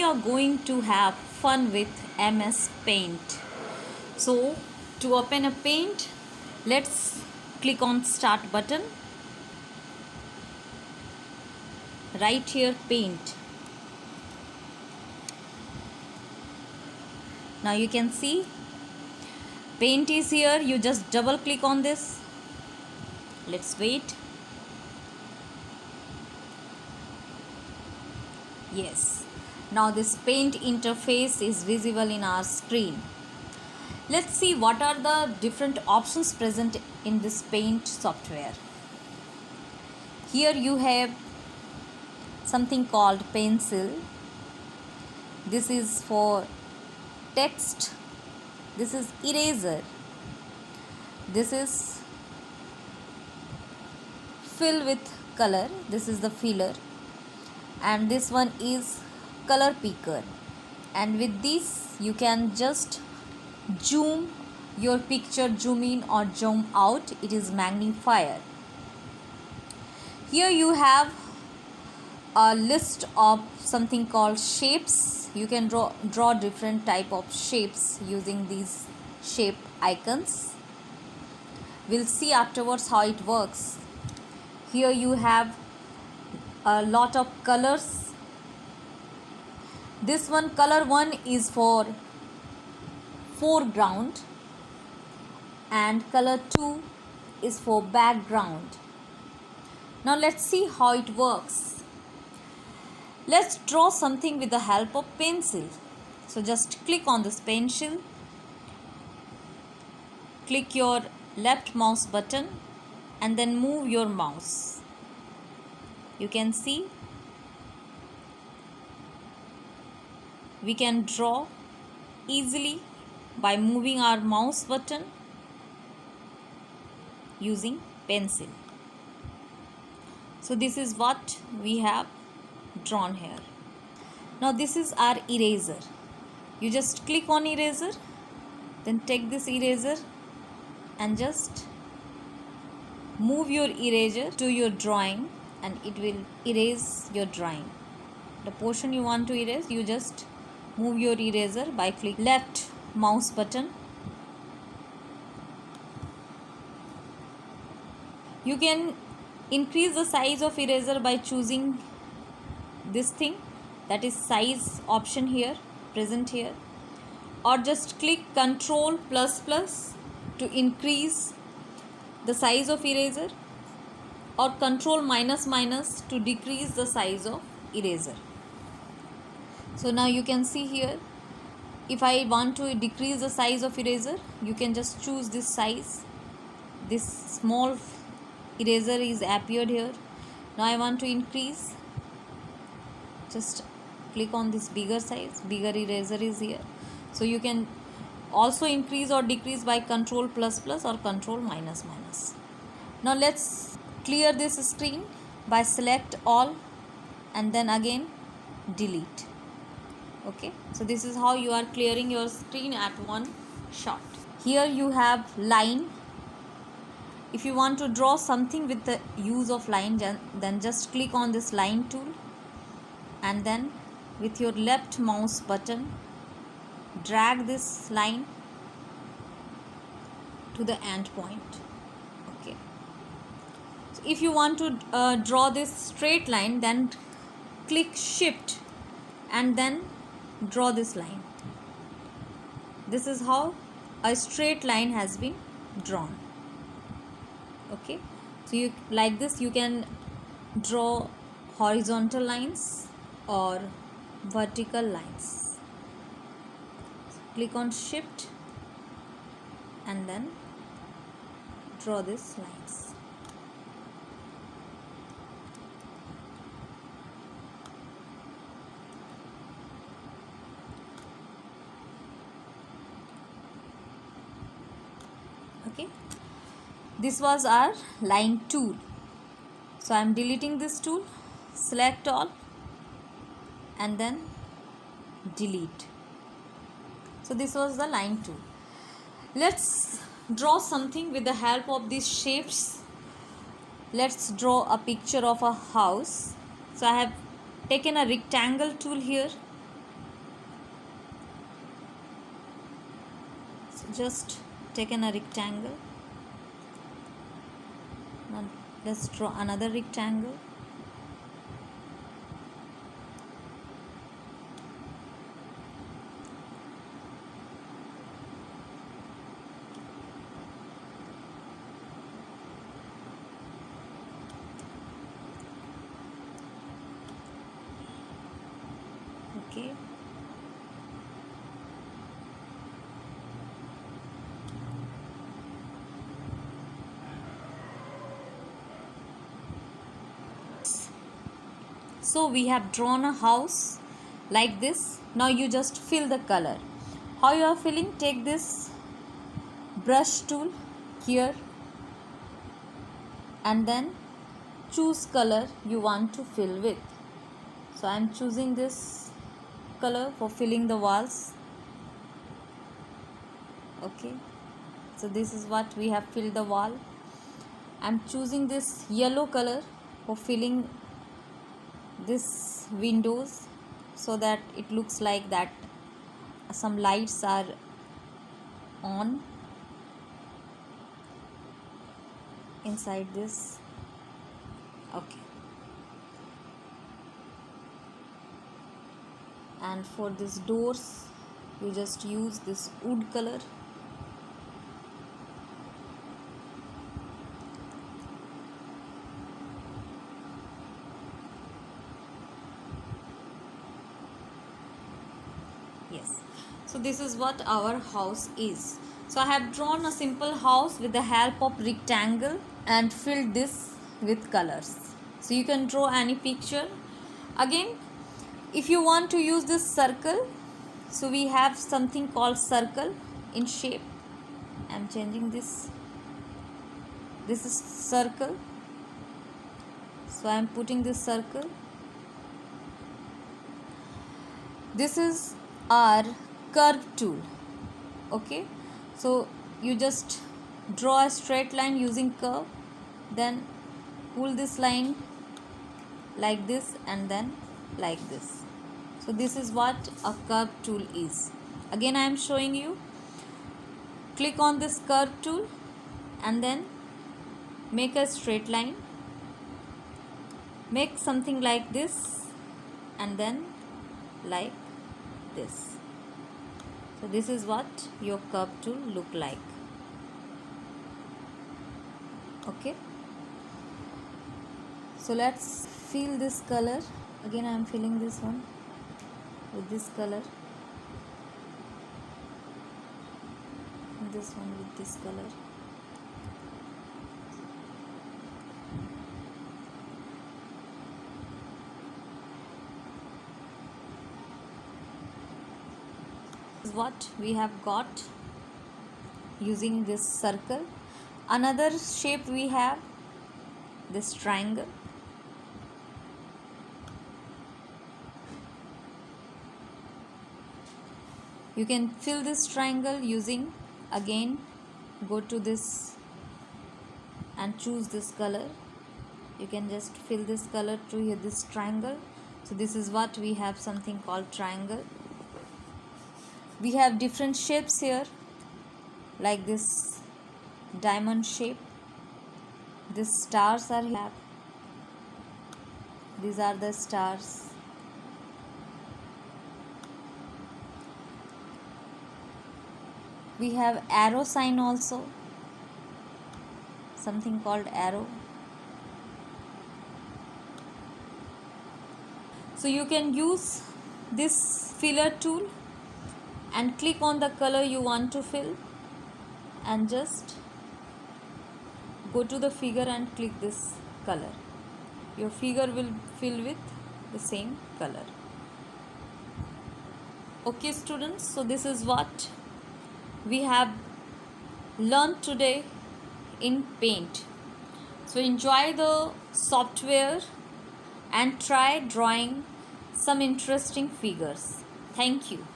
are going to have fun with MS Paint. So to open a paint, let's click on start button. Right here, paint. Now you can see paint is here. You just double click on this. Let's wait. Yes, now this paint interface is visible in our screen. Let's see what are the different options present in this paint software. Here you have something called pencil. This is for text. This is eraser. This is fill with color. This is the filler. And this one is color picker, and with this you can just zoom your picture, zoom in or zoom out. It is magnifier. Here you have a list of something called shapes. You can draw different type of shapes using these shape icons. We'll see afterwards how it works. Here you have a lot of colors. This one, color 1 is for foreground and color 2 is for background. Now let's see how it works. Let's draw something with the help of pencil. So just click on this pencil, click your left mouse button and then move your mouse. You can see we can draw easily by moving our mouse button using pencil. So this is what we have drawn here. Now this is our eraser. You just click on eraser, then take this eraser and just move your eraser to your drawing, and it will erase your drawing. The portion you want to erase, you just move your eraser by click left mouse button. You can increase the size of eraser by choosing this thing, that is size option here, present here, or just click Ctrl ++ to increase the size of eraser, or Ctrl - to decrease the size of eraser. So now you can see here, if I want to decrease the size of eraser, you can just choose this size. This small eraser is appeared here. Now I want to increase, just click on this bigger size, bigger eraser is here. So you can also increase or decrease by Ctrl ++ or Ctrl -. Now let's clear this screen by select all and then again delete. Okay, so this is how you are clearing your screen at one shot. Here you have line. If you want to draw something with the use of line, then just click on this line tool and then with your left mouse button drag this line to the end point. Okay, so if you want to draw this straight line, then click shift and then draw this line. This is how a straight line has been drawn. Okay, so you like this, you can draw horizontal lines or vertical lines. Click on shift and then draw these lines. Okay, this was our line tool. So I am deleting this tool, select all and then delete. So this was the line tool. Let's draw something with the help of these shapes. Let's draw a picture of a house. So I have taken a rectangle tool here So just taken a rectangle. Now let's draw another rectangle. Okay. So we have drawn a house like this. Now you just fill the color. How you are filling? Take this brush tool here and then choose color you want to fill with. So I am choosing this color for filling the walls. Okay, so this is what we have filled the wall. I am choosing this yellow color for filling this windows so that it looks like that some lights are on inside this. Okay, and for this doors you just use this wood color. Yes, so this is what our house is. So I have drawn a simple house with the help of rectangle and filled this with colors. So you can draw any picture. Again, if you want to use this circle, so we have something called circle in shape. I am changing this. This is circle. So I am putting this circle. This is our curve tool. Okay, so you just draw a straight line using curve, then pull this line like this and then like this. So this is what a curve tool is. Again I am showing you. Click on this curve tool and then make a straight line, make something like this and then like this. So this is what your curve tool look like. Okay, so let's fill this color. Again I am filling this one with this color, and this one with this color. This is what we have got using this circle. Another shape we have this triangle. You can fill this triangle using, again go to this and choose this color. You can just fill this color to this triangle. So this is what we have, something called triangle. We have different shapes here, like this diamond shape. These stars are here. These are the stars. We have arrow sign also, something called arrow. So you can use this filler tool and click on the color you want to fill and just go to the figure and click this color. Your figure will fill with the same color. Okay students, so this is what we have learned today in Paint. So enjoy the software and try drawing some interesting figures. Thank you.